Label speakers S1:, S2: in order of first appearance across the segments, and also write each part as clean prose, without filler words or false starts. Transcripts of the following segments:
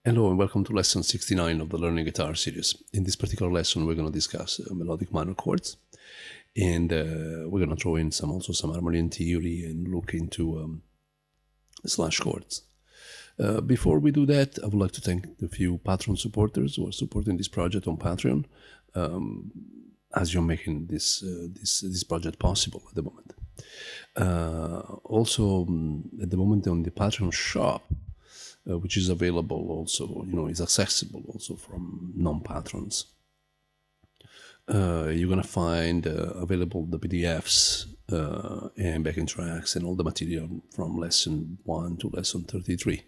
S1: Hello and welcome to lesson 69 of the Learning Guitar series. In this particular lesson, we're going to discuss melodic minor chords, and we're going to throw in some harmony and theory and look into slash chords. Before we do that, I would like to thank the few Patreon supporters who are supporting this project on Patreon, as you're making this project possible at the moment. Also, at the moment on the Patreon shop, which is available also, is accessible also from non-patrons. You're gonna find available the PDFs and backing tracks and all the material from lesson 1 to lesson 33,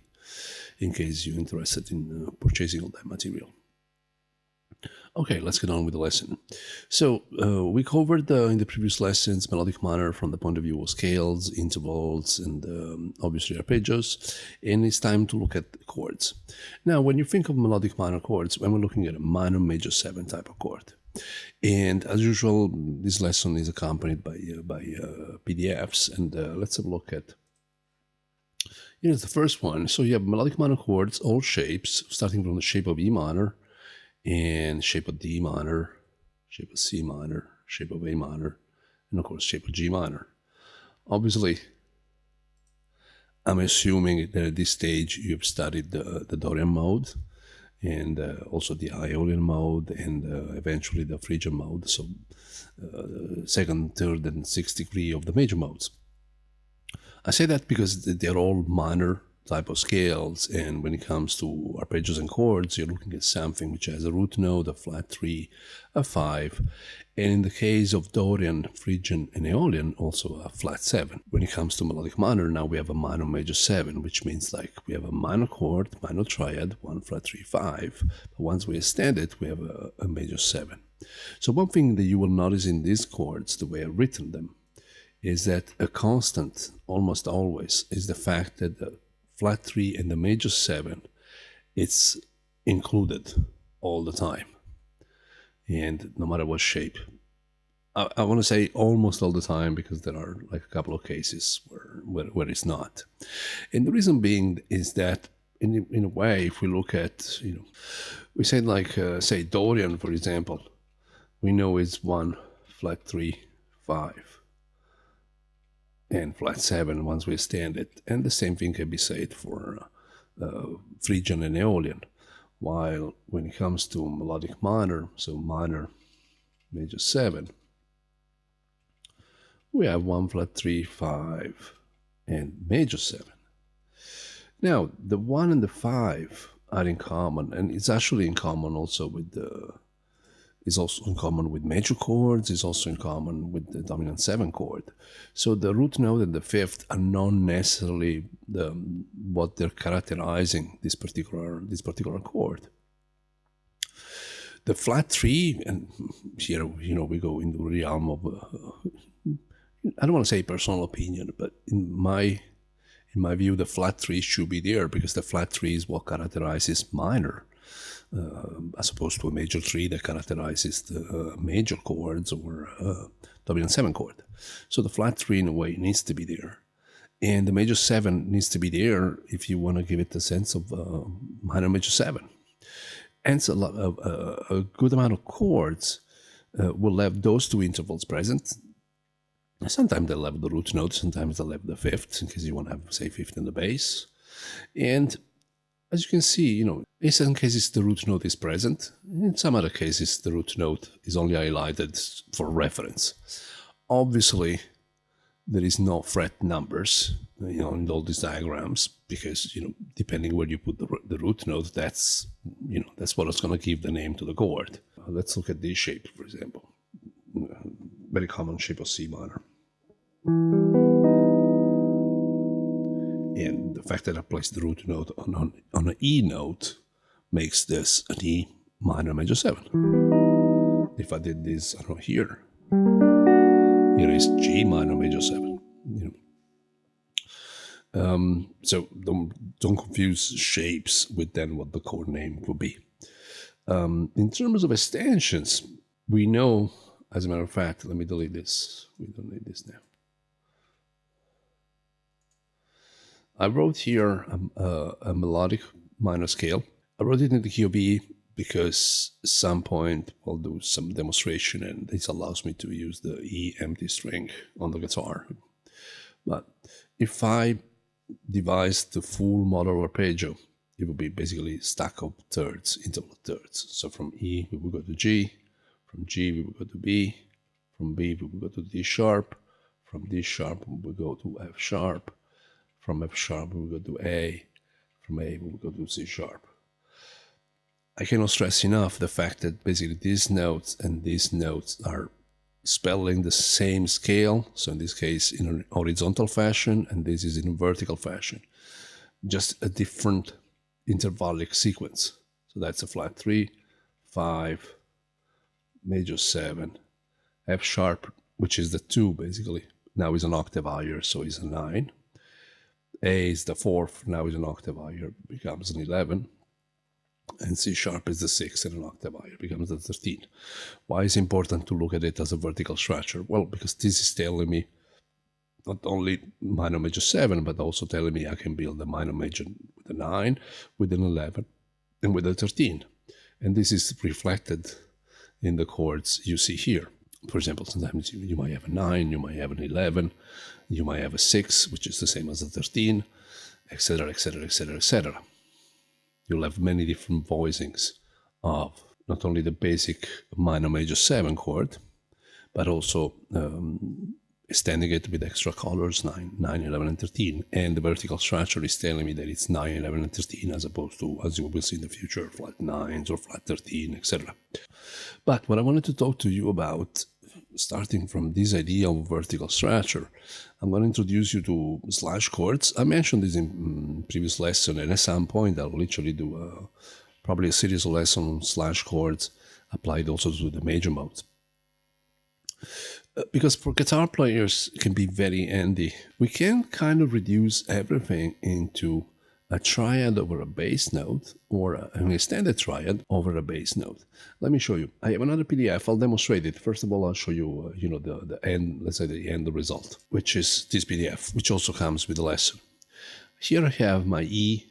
S1: in case you're interested in purchasing all that material. Okay, let's get on with the lesson. So we covered in the previous lessons melodic minor from the point of view of scales, intervals, and obviously arpeggios, and it's time to look at chords. Now, when you think of melodic minor chords, when we're looking at a minor major 7 type of chord, and as usual, this lesson is accompanied by PDFs, and let's have a look at. Here's the first one. So you have melodic minor chords, all shapes, starting from the shape of E minor, and shape of D minor, shape of C minor, shape of A minor, and of course shape of G minor. Obviously, I'm assuming that at this stage you've studied the Dorian mode, and also the Aeolian mode, and eventually the Phrygian mode, so second, third, and sixth degree of the major modes. I say that because they're all minor type of scales, and when it comes to arpeggios and chords, you're looking at something which has a root note, a flat 3, a 5, and in the case of Dorian, Phrygian, and Aeolian, also a flat 7. When it comes to melodic minor, now we have a minor major 7, which means like we have a minor chord, minor triad, 1 flat 3 5, but once we extend it, we have a major 7. So one thing that you will notice in these chords, the way I've written them, is that a constant, almost always, is the fact that the flat 3 and the major 7, it's included all the time, and no matter what shape. I want to say almost all the time, because there are like a couple of cases where it's not. And the reason being is that in a way, if we look at, we say like, say Dorian, for example, we know it's 1 flat 3 5 and flat 7 once we extend it, and the same thing can be said for Phrygian and Aeolian. While when it comes to melodic minor, so minor major 7, we have 1 flat 3 5 and major 7. Now the 1 and the 5 are in common, and it's actually in common also with the is also in common with major chords, is also in common with the dominant 7 chord. So the root note and the fifth are not necessarily what they're characterizing this particular chord. The flat 3, and here we go into the realm of I don't want to say personal opinion, but in my view, the flat 3 should be there, because the flat 3 is what characterizes minor. As opposed to a major 3 that characterizes the major chords or dominant 7 chord. So the flat 3 in a way needs to be there. And the major 7 needs to be there if you want to give it the sense of minor major 7. Hence a good amount of chords will have those two intervals present. Sometimes they'll have the root note, sometimes they'll have the fifth, in case you want to have, say, fifth in the bass. And as you can see, in some cases the root note is present. In some other cases, the root note is only highlighted for reference. Obviously, there is no fret numbers, in all these diagrams, because, depending where you put the root note, that's what is going to give the name to the chord. Let's look at this shape, for example. Very common shape of C minor. And the fact that I placed the root note on an E note makes this an E minor major 7. If I did this, I don't know, here is G minor major 7. So don't confuse shapes with then what the chord name would be. In terms of extensions, we know, as a matter of fact, let me delete this. We don't need this now. I wrote here a melodic minor scale, I wrote it in the key of E because at some point I'll do some demonstration and this allows me to use the E empty string on the guitar. But if I devise the full model arpeggio, it would be basically a stack of thirds, interval thirds. So from E we will go to G, from G we will go to B, from B we will go to D sharp, from D sharp we will go to F sharp, from F sharp we will go to A, from A we will go to C sharp. I cannot stress enough the fact that basically these notes and these notes are spelling the same scale, so in this case in an horizontal fashion, and this is in a vertical fashion, just a different intervallic sequence. So that's a flat 3, 5, major 7, F sharp, which is the 2 basically, now is an octave higher, so it's a 9. A is the 4th, now is an octave higher, becomes an 11. And C sharp is the 6th and an octave higher, becomes the 13. Why is it important to look at it as a vertical structure? Well, because this is telling me not only minor major 7, but also telling me I can build a minor major with a 9, with an 11, and with a 13. And this is reflected in the chords you see here. For example, sometimes you might have a 9, you might have an 11, you might have a 6, which is the same as a 13, etc., etc., etc., etc. You'll have many different voicings of not only the basic minor major 7 chord, but also extending it with extra colors, 9, 11, and 13. And the vertical structure is telling me that it's 9, 11, and 13, as opposed to, as you will see in the future, flat 9s or flat 13, etc. But what I wanted to talk to you about, starting from this idea of vertical structure, I'm going to introduce you to slash chords. I mentioned this in previous lesson, and at some point I'll literally do probably a series of lessons on slash chords applied also to the major modes. Because for guitar players it can be very handy. We can kind of reduce everything into a triad over a bass note, or an extended triad over a bass note. Let me show you. I have another PDF. I'll demonstrate it. First of all, I'll show you, the end. Let's say the end result, which is this PDF, which also comes with the lesson. Here I have my E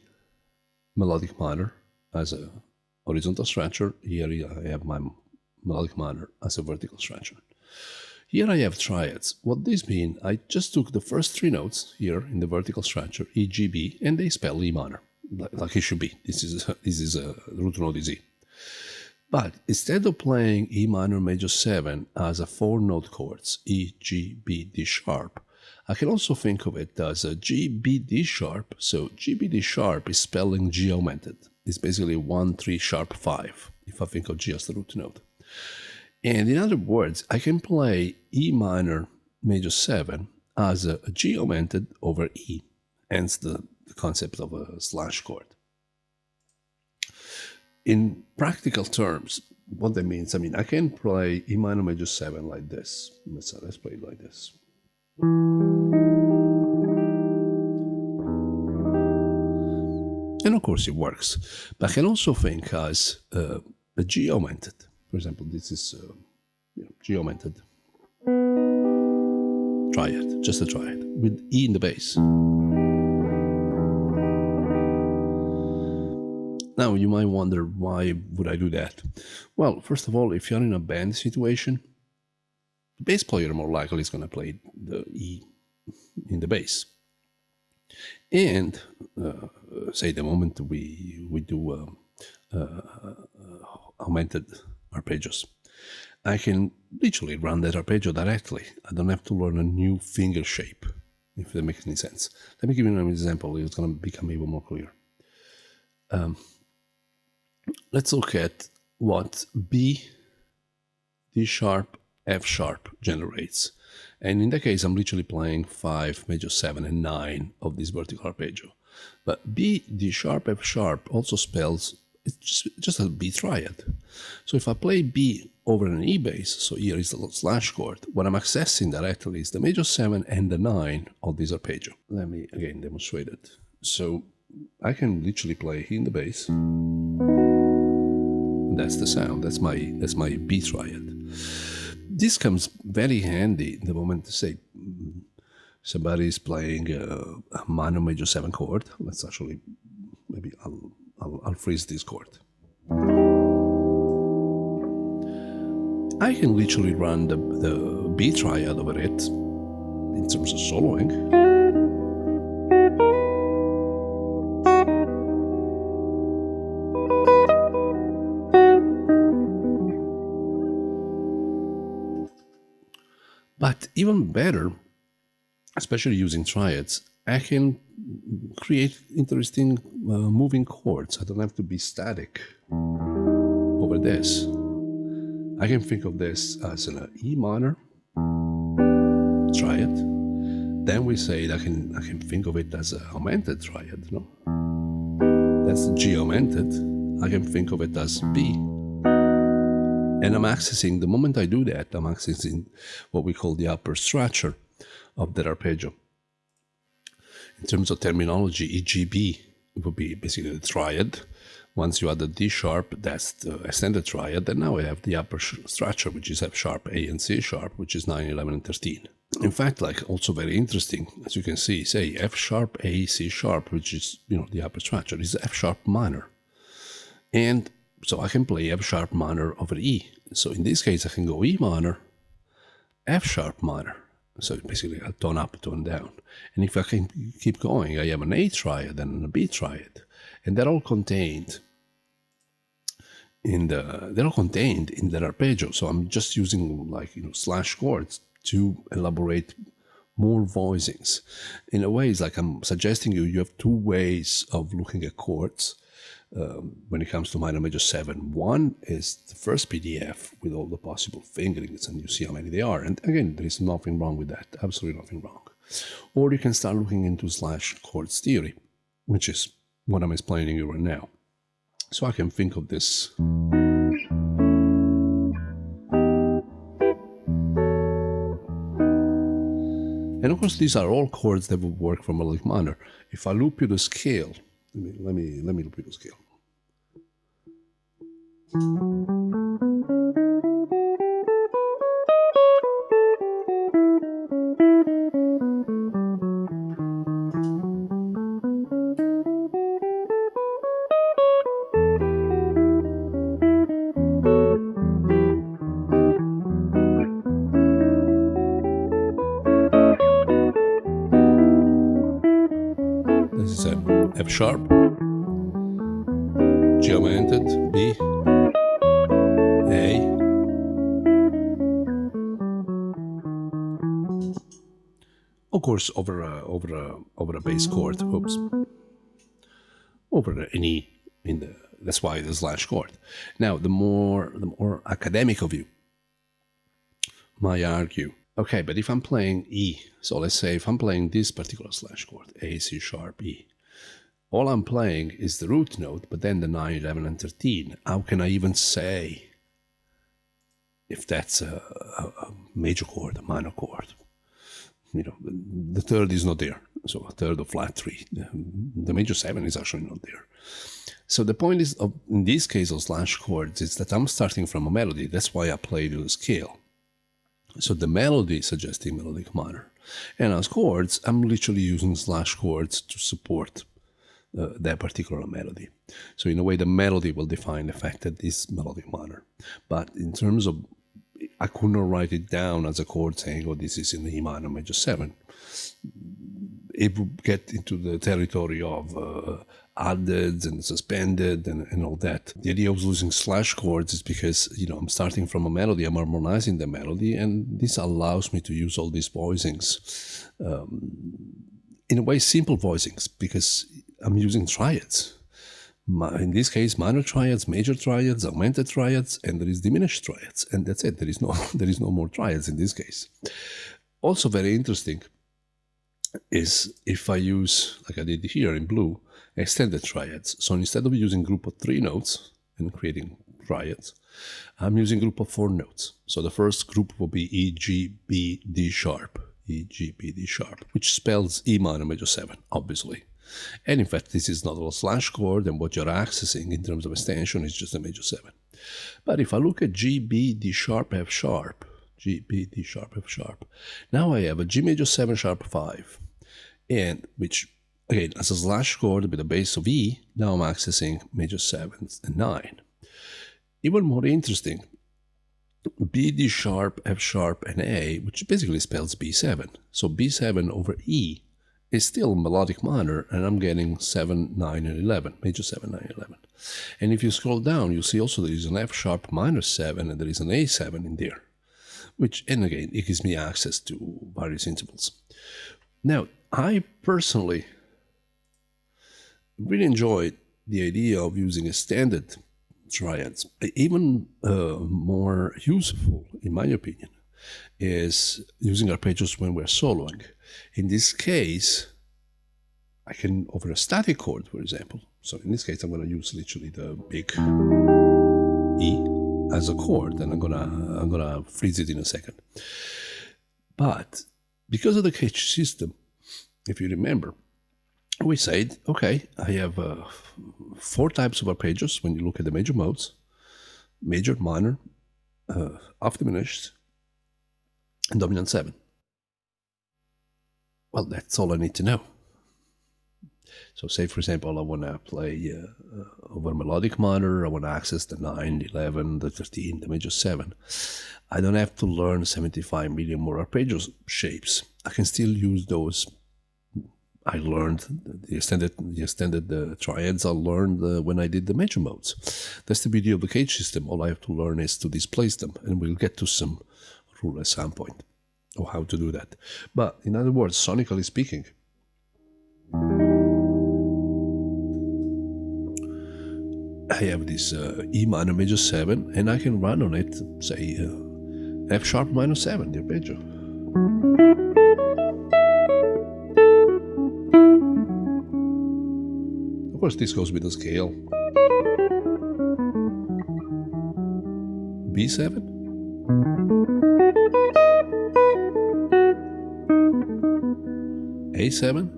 S1: melodic minor as a horizontal structure. Here I have my melodic minor as a vertical structure. Here I have triads. What this means, I just took the first 3 notes here in the vertical structure, E, G, B, and they spell E minor, like it should be. This is a root note is E. But instead of playing E minor major 7 as a 4-note chords, E, G, B, D sharp, I can also think of it as a G, B, D sharp. So G, B, D sharp is spelling G augmented. It's basically 1, 3 sharp 5, if I think of G as the root note. And in other words, I can play E minor major 7 as a G augmented over E, hence the concept of a slash chord. In practical terms, what that means, I can play E minor major 7 like this. Let's play it like this. And of course it works. But I can also think as a G augmented. For example, this is G augmented triad, just a triad, with E in the bass. Now, you might wonder, why would I do that? Well, first of all, if you're in a band situation, the bass player more likely is going to play the E in the bass. And, say, the moment we do augmented arpeggios, I can literally run that arpeggio directly. I don't have to learn a new finger shape, if that makes any sense. Let me give you an example. It's going to become even more clear. Let's look at what B, D sharp, F sharp generates. And in that case, I'm literally playing 5, major 7, and 9 of this vertical arpeggio. But B, D sharp, F sharp also spells, it's just a B triad. So if I play B over an E bass, so here is the slash chord, what I'm accessing directly is the major 7 and the 9 of this arpeggio. Let me again demonstrate it. So I can literally play here in the bass. That's the sound. That's my B triad. This comes very handy the moment to say somebody is playing a minor major 7 chord. Let's actually, maybe I'll I'll freeze this chord. I can literally run the B triad over it in terms of soloing. But even better, especially using triads, I can create interesting moving chords. I don't have to be static over this. I can think of this as an E minor triad. Then we say that I can think of it as an augmented triad, no? That's the G augmented. I can think of it as B. And I'm accessing, the moment I do that, I'm accessing what we call the upper structure of the arpeggio. In terms of terminology, EGB would be basically the triad. Once you add the D sharp, that's the extended triad. And now I have the upper structure, which is F sharp, A, and C sharp, which is 9, 11, and 13. In fact, like also very interesting, as you can see, say F sharp, A, C sharp, which is, the upper structure, is F sharp minor. And so I can play F sharp minor over E. So in this case, I can go E minor, F sharp minor. So basically a tone up, tone down. And if I can keep going, I have an A triad and a B triad. And they're all contained in the arpeggio. So I'm just using slash chords to elaborate more voicings. In a way, it's like I'm suggesting you have two ways of looking at chords. When it comes to minor major 7. One is the first PDF with all the possible fingerings, and you see how many they are. And again, there is nothing wrong with that, absolutely nothing wrong. Or you can start looking into slash chords theory, which is what I'm explaining you right now. So I can think of this. And of course, these are all chords that will work for melodic minor. If I loop you the scale, let me loop you the scale. This is a F sharp, G augmented, B, A, of course over a bass chord. Oops, over an E that's why the slash chord. Now the more academic of you might argue, okay, but if I'm playing E, so let's say if I'm playing this particular slash chord, A, C sharp, E, all I'm playing is the root note, but then the 9, 11, and 13. How can I even say if that's a major chord, a minor chord? The third is not there. So a third of flat 3. The major 7 is actually not there. So the point is, in this case of slash chords, is that I'm starting from a melody. That's why I play the scale. So the melody is suggesting melodic minor. And as chords, I'm literally using slash chords to support that particular melody. So in a way, the melody will define the fact that this is melodic minor. But in terms of, I could not write it down as a chord saying, oh, this is in E minor major 7. It would get into the territory of added and suspended and all that. The idea of using slash chords is because, I'm starting from a melody, I'm harmonizing the melody, and this allows me to use all these voicings. In a way, simple voicings, because I'm using triads. In this case, minor triads, major triads, augmented triads, and there is diminished triads, and that's it. There is no more triads in this case. Also very interesting is if I use, like I did here in blue, extended triads. So instead of using group of 3 notes and creating triads, I'm using group of 4 notes. So the first group will be E, G, B, D sharp, E, G, B, D sharp, which spells E minor major 7, obviously. And in fact, this is not a slash chord, and what you're accessing in terms of extension is just a major 7. But if I look at G, B, D sharp, F sharp, G, B, D sharp, F sharp, now I have a G major 7 sharp 5, and which again, as a slash chord with a bass of E, now I'm accessing major 7th and 9. Even more interesting, B, D sharp, F sharp, and A, which basically spells B7. So B7 over E is still melodic minor, and I'm getting 7, 9, and 11, major 7, 9, 11. And if you scroll down, you'll see also there is an F sharp minor 7, and there is an A7 in there, which, and again, it gives me access to various intervals. Now, I personally really enjoy the idea of using a standard triads. Even more useful, in my opinion, is using arpeggios when we're soloing. In this case, I can, over a static chord, for example. So in this case, I'm going to use literally the big E as a chord, and I'm gonna freeze it in a second. But because of the catch system, if you remember, we said, okay, I have 4 types of arpeggios when you look at the major modes: major, minor, half diminished, and dominant 7. Well, that's all I need to know. So say, for example, I want to play over melodic minor, I want to access the 9, the 11, the 13, the major 7. I don't have to learn 75 million more arpeggios shapes. I can still use those. I learned the extended triads I learned when I did the major modes. That's the beauty of the cage system. All I have to learn is to displace them, and we'll get to some rule at some point of how to do that. But in other words, sonically speaking, I have this E minor major 7, and I can run on it, say, F sharp minor 7, the arpeggio. Of course, this goes with the scale. B7. A7.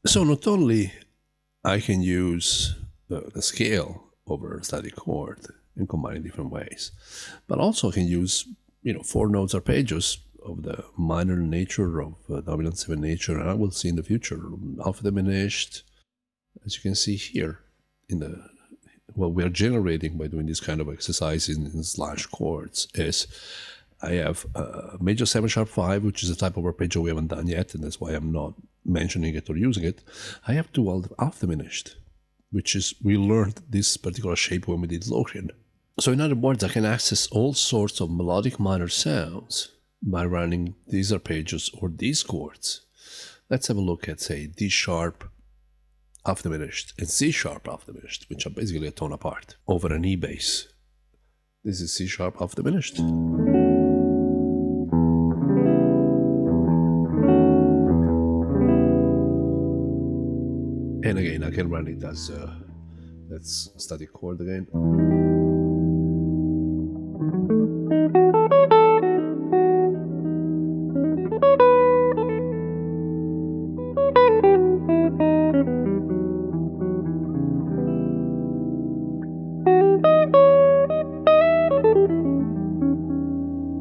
S1: So not only I can use the scale over a static chord and combine in different ways, but also I can use 4 notes arpeggios of the minor nature, of dominant 7 nature, and I will see in the future half diminished, as you can see here in the what we are generating by doing this kind of exercise in slash chords is I have major 7 sharp 5, which is a type of arpeggio we haven't done yet, and that's why I'm not mentioning it or using it. I have 2 half diminished, which is, we learned this particular shape when we did Locrian. So in other words, I can access all sorts of melodic minor sounds by running these arpeggios or these chords. Let's have a look at, say, D sharp half diminished and C sharp half diminished, which are basically a tone apart, over an E bass. This is C sharp half diminished. And again, I can run it as that's static chord again.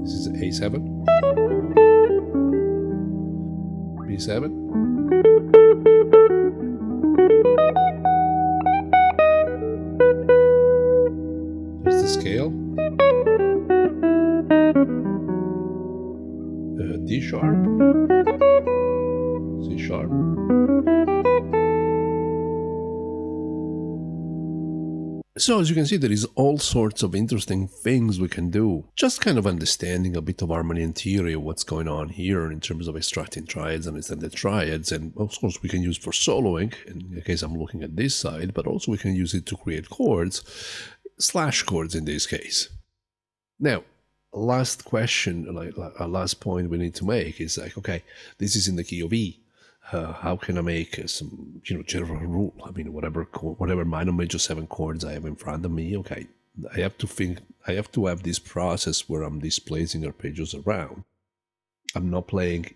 S1: This is A7, B7. There's the scale. D sharp, C sharp. So as you can see, there is all sorts of interesting things we can do. Just kind of understanding a bit of harmony and theory of what's going on here in terms of extracting triads and extended triads. And of course we can use for soloing, in the case I'm looking at this side, but also we can use it to create chords, slash chords in this case. Now, last question, a last point we need to make is like, okay, this is in the key of E. How can I make some, general rule? I mean, whatever minor major 7 chords I have in front of me, okay, I have to have this process where I'm displacing arpeggios around. I'm not playing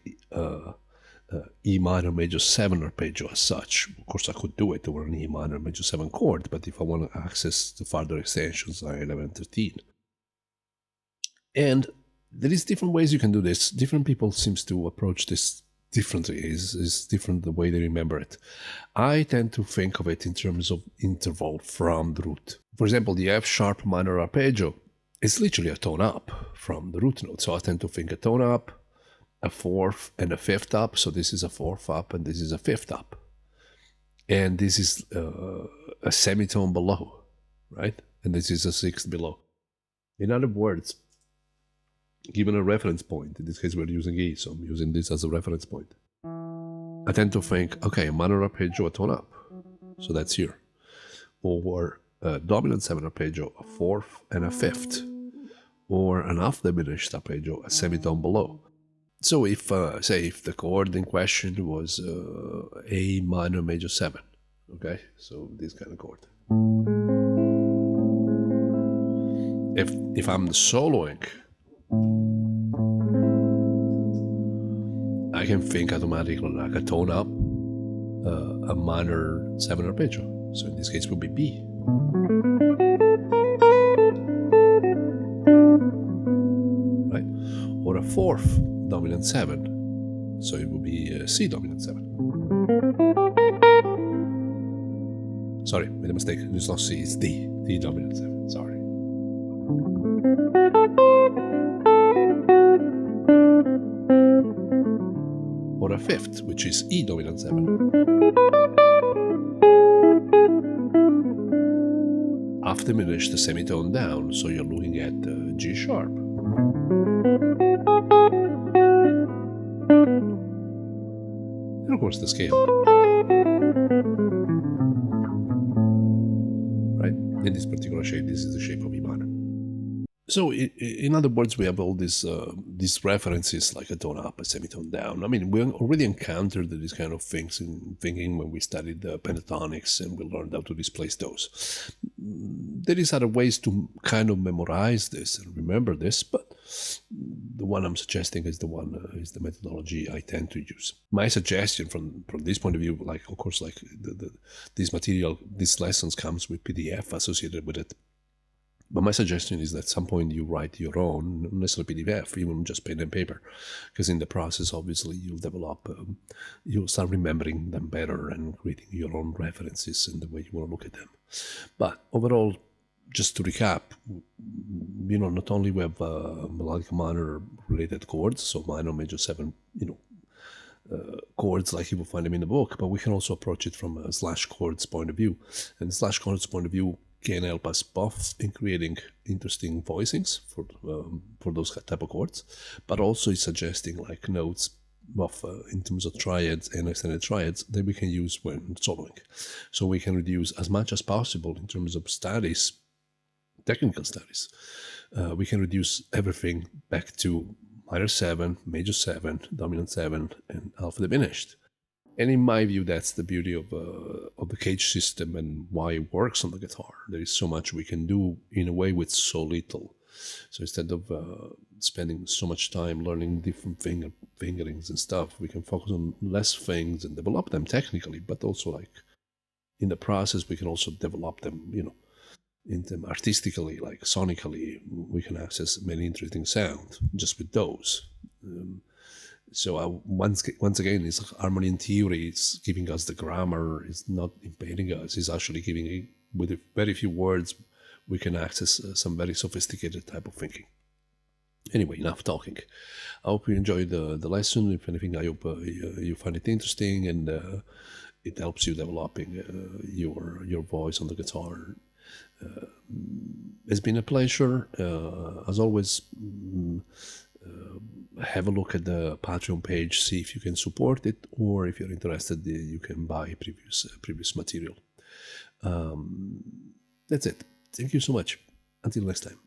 S1: E minor major 7 arpeggio as such. Of course, I could do it over an E minor major 7 chord, but if I want to access the further extensions, I 11 and 13. And there is different ways you can do this. Different people seems to approach this differently. Is different the way they remember it. I tend to think of it in terms of interval from the root. For example, the F sharp minor arpeggio is literally a tone up from the root note. So I tend to think a tone up, a fourth, and a fifth up. So this is a fourth up, and this is a fifth up. And this is a semitone below, right? And this is a sixth below. In other words, given a reference point, in this case we're using E, so I'm using this as a reference point, I tend to think, okay, a minor arpeggio, a tone up, so that's here. Or a dominant 7 arpeggio, a fourth and a fifth. Or an half diminished arpeggio, a semitone below. So if, say, if the chord in question was A minor major 7, okay, so this kind of chord. If I'm soloing, I can think automatically like a tone up, a minor 7 arpeggio. So in this case, it would be B. Right? Or a fourth dominant 7. So it would be C dominant 7. Sorry, made a mistake. It's not C, it's D. D dominant 7. Sorry. Or a fifth, which is E dominant 7. Half diminished the semitone down, so you're looking at G sharp. And of course the scale. Right? In this particular shape, this is the shape of E minor. So, in other words, we have all these references like a tone up, a semitone down. I mean, we already encountered these kind of things in thinking when we studied pentatonics and we learned how to displace those. There is other ways to kind of memorize this and remember this, but the one I'm suggesting is the methodology I tend to use. My suggestion from this point of view, like of course, like this material, these lessons comes with PDF associated with it. But my suggestion is that at some point you write your own, not necessarily PDF, even just pen and paper, because in the process, obviously, you'll develop, you'll start remembering them better and creating your own references in the way you want to look at them. But overall, just to recap, not only we have melodic minor related chords, so minor major 7, chords like you will find them in the book, but we can also approach it from a slash chords point of view. And the slash chords point of view can help us both in creating interesting voicings for those type of chords, but also is suggesting like notes both in terms of triads and extended triads that we can use when soloing. So we can reduce as much as possible in terms of studies, technical studies. We can reduce everything back to minor 7, major 7, dominant 7, and half diminished. And in my view, that's the beauty of the cage system and why it works on the guitar. There is so much we can do in a way with so little. So instead of spending so much time learning different fingerings and stuff, we can focus on less things and develop them technically, but also like in the process, we can also develop them, in them artistically, like sonically. We can access many interesting sounds just with those. So once again, this harmony in theory is giving us the grammar, is not impeding us, it's actually giving, with very few words, we can access some very sophisticated type of thinking. Anyway, enough talking. I hope you enjoyed the lesson. If anything, I hope you find it interesting and it helps you developing your voice on the guitar. It's been a pleasure. As always, have a look at the Patreon page, see if you can support it, or if you're interested, you can buy previous material. That's it. Thank you so much. Until next time.